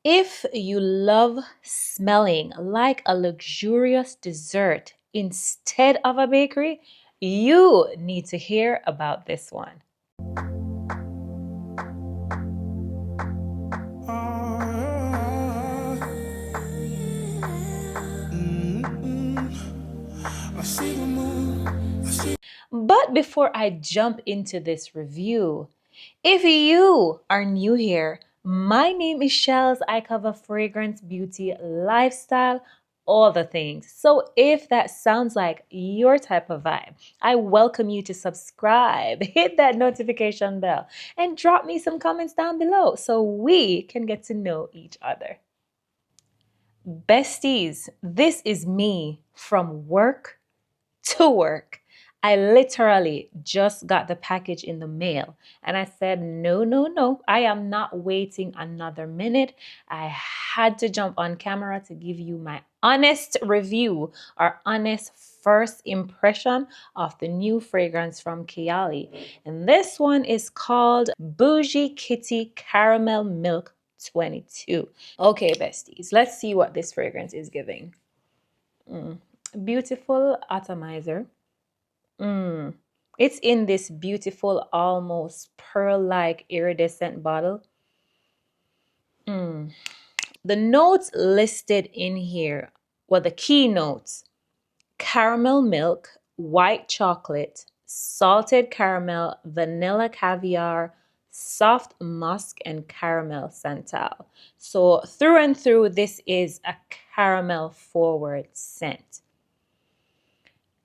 If you love smelling like a luxurious dessert instead of a bakery, you need to hear about this one. But before I jump into this review, if you are new here, my name is Shellz. I cover fragrance, beauty, lifestyle, all the things. So if that sounds like your type of vibe, I welcome you to subscribe, hit that notification bell, and drop me some comments down below so we can get to know each other. Besties, this is me from work to work. I literally just got the package in the mail and I said, no, no, no, I am not waiting another minute. I had to jump on camera to give you my honest review or honest first impression of the new fragrance from Kayali. And this one is called Boujee Kitty Caramel Milk 22. Okay, besties, let's see what this fragrance is giving. Beautiful atomizer. It's in this beautiful, almost pearl-like iridescent bottle. The notes listed in here were the key notes: caramel milk, white chocolate, salted caramel, vanilla caviar, soft musk, and caramel santal. So through and through, this is a caramel forward scent.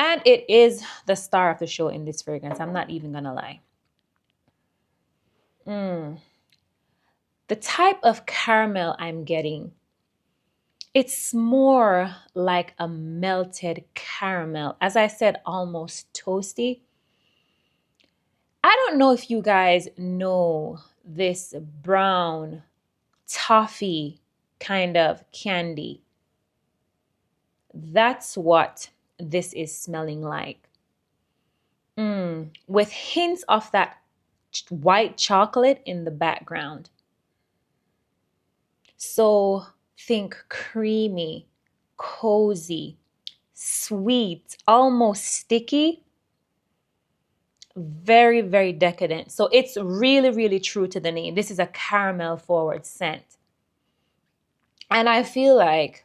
And it is the star of the show in this fragrance. I'm not even gonna lie. The type of caramel I'm getting, it's more like a melted caramel. As I said, almost toasty. I don't know if you guys know this brown toffee kind of candy. That's what this is smelling like. With hints of that white chocolate in the background. So think creamy, cozy, sweet, almost sticky, very, very decadent. So it's really, really true to the name. This is a caramel forward scent. And I feel like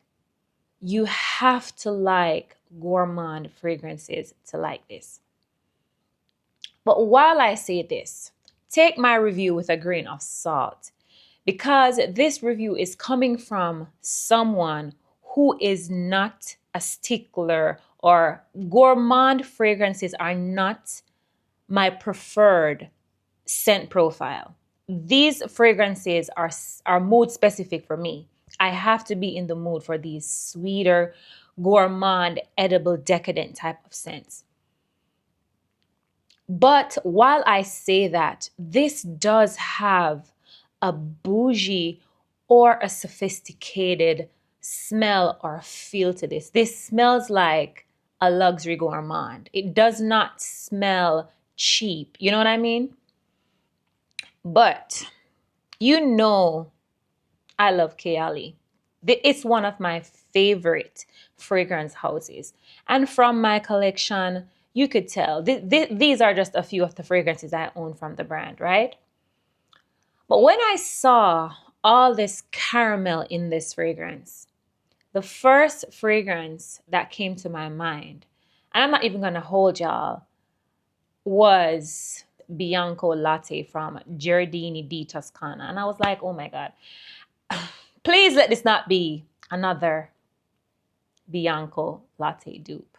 you have to like gourmand fragrances to like this. But while I say this, take my review with a grain of salt, because this review is coming from someone who is not a stickler, or gourmand fragrances are not my preferred scent profile. These fragrances are mood specific for me. I have to be in the mood for these sweeter, gourmand, edible, decadent type of scents. But while I say that, this does have a bougie or a sophisticated smell or feel to this. This smells like a luxury gourmand. It does not smell cheap. You know what I mean? But you know I love Kayali. It's one of my favorite fragrance houses. And from my collection, you could tell these are just a few of the fragrances I own from the brand, right? But when I saw all this caramel in this fragrance, the first fragrance that came to my mind, and I'm not even going to hold y'all, was Bianco Latte from Giardini di Toscana. And I was like, oh my God, please let this not be another Bianco Latte dupe.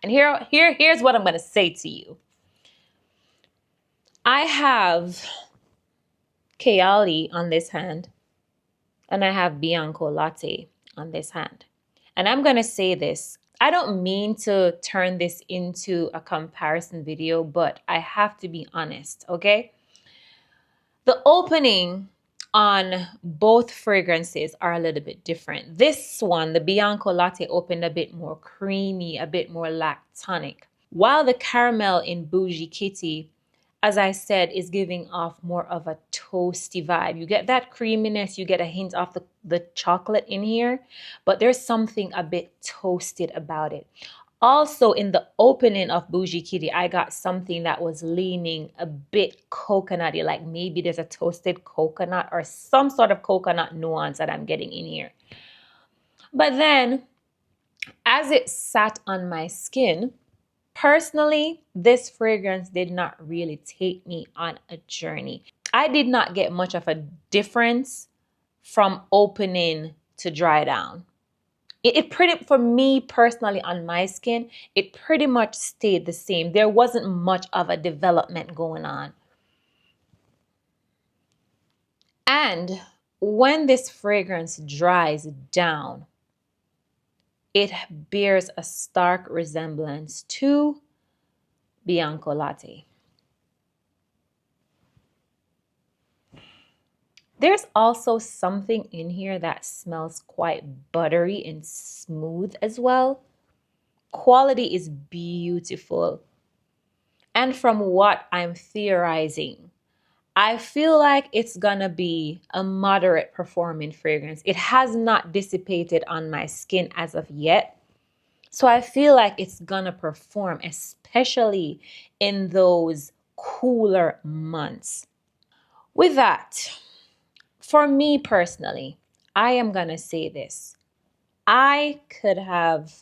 And here's what I'm going to say to you. I have Kayali on this hand, and I have Bianco Latte on this hand. And I'm going to say this. I don't mean to turn this into a comparison video, but I have to be honest, okay? The opening on both fragrances are a little bit different. This one, the Bianco Latte, opened a bit more creamy, a bit more lactonic, while the caramel in Boujee Kitty as I said, is giving off more of a toasty vibe. You get that creaminess, you get a hint of the chocolate in here, but there's something a bit toasted about it. Also, in the opening of Bougie Kitty, I got something that was leaning a bit coconutty, like maybe there's a toasted coconut or some sort of coconut nuance that I'm getting in here. But then, as it sat on my skin, personally, this fragrance did not really take me on a journey. I did not get much of a difference from opening to dry down. It pretty, for me personally on my skin, it pretty much stayed the same. There wasn't much of a development going on. And when this fragrance dries down, it bears a stark resemblance to Bianco Latte. There's also something in here that smells quite buttery and smooth as well. Quality is beautiful. And from what I'm theorizing, I feel like it's gonna be a moderate performing fragrance. It has not dissipated on my skin as of yet. So I feel like it's gonna perform, especially in those cooler months. With that, for me personally, I am going to say this. I could have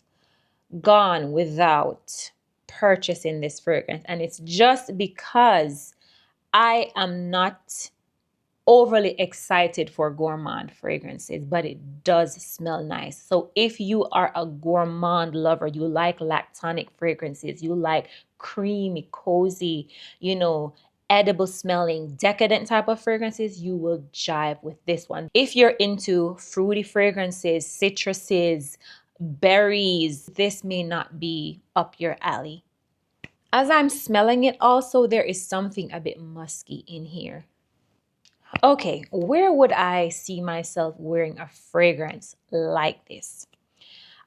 gone without purchasing this fragrance, and it's just because I am not overly excited for gourmand fragrances, but it does smell nice. So if you are a gourmand lover, you like lactonic fragrances, you like creamy, cozy, edible smelling, decadent type of fragrances, you will jive with this one. If you're into fruity fragrances, citruses, berries, this may not be up your alley. As I'm smelling it also, there is something a bit musky in here. Okay, where would I see myself wearing a fragrance like this?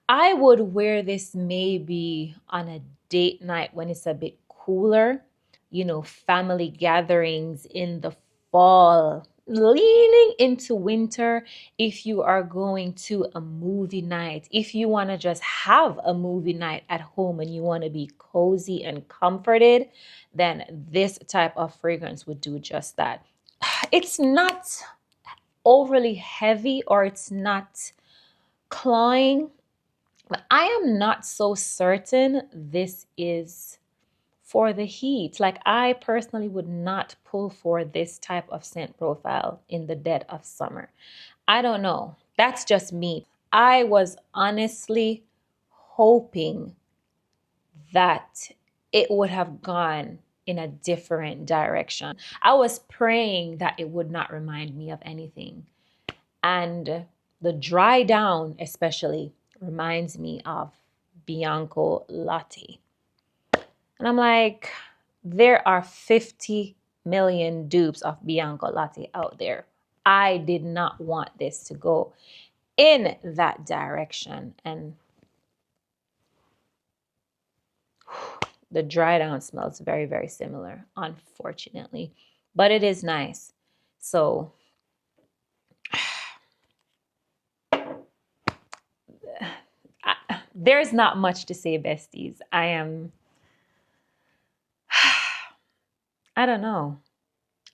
I would wear this maybe on a date night when it's a bit cooler, family gatherings in the fall, leaning into winter. If you are going to a movie night, if you want to just have a movie night at home and you want to be cozy and comforted, then this type of fragrance would do just that. It's not overly heavy or it's not cloying, but I am not so certain this is for the heat. Like, I personally would not pull for this type of scent profile in the dead of summer. I don't know. That's just me. I was honestly hoping that it would have gone in a different direction. I was praying that it would not remind me of anything. And the dry down especially reminds me of Bianco Latte. And I'm like, there are 50 million dupes of Bianco Latte out there. I did not want this to go in that direction. And the dry down smells very, very similar, unfortunately. But it is nice. So there's not much to say, besties. I don't know.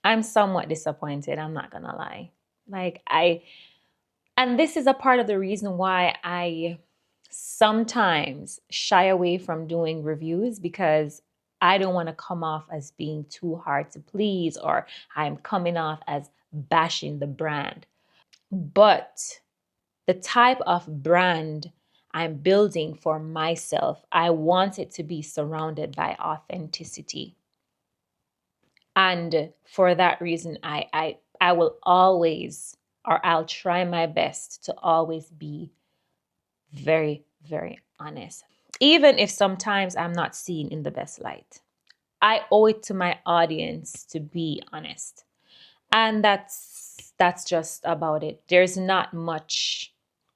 I'm somewhat disappointed. I'm not gonna lie. And this is a part of the reason why I sometimes shy away from doing reviews, because I don't want to come off as being too hard to please, or I'm coming off as bashing the brand. But the type of brand I'm building for myself, I want it to be surrounded by authenticity. And for that reason, I will always, or I'll try my best to always be very, very honest. Even if sometimes I'm not seen in the best light. I owe it to my audience to be honest. And that's just about it. There's not much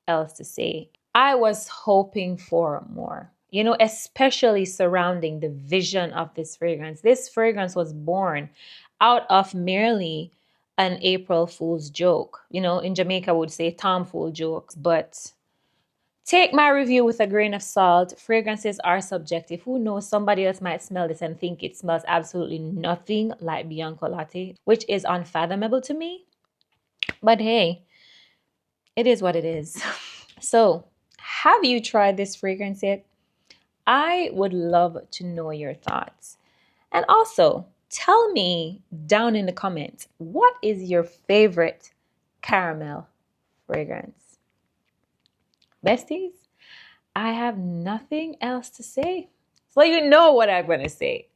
else to say. I was hoping for more. you know, especially surrounding the vision of this fragrance. This fragrance was born out of merely an April Fool's joke. You know, in Jamaica, we would say tomfool jokes, but take my review with a grain of salt. Fragrances are subjective. Who knows? Somebody else might smell this and think it smells absolutely nothing like Bianco Latte, which is unfathomable to me. But hey, it is what it is. So, have you tried this fragrance yet? I would love to know your thoughts. And also, tell me down in the comments, what is your favorite caramel fragrance? Besties, I have nothing else to say. So you know what I'm going to say.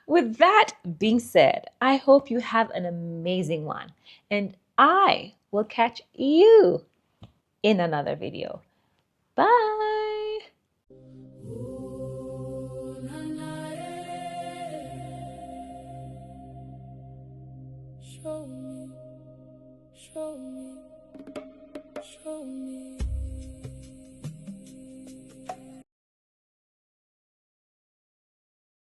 With that being said, I hope you have an amazing one. And I will catch you in another video. Bye. Show me, show me, show me.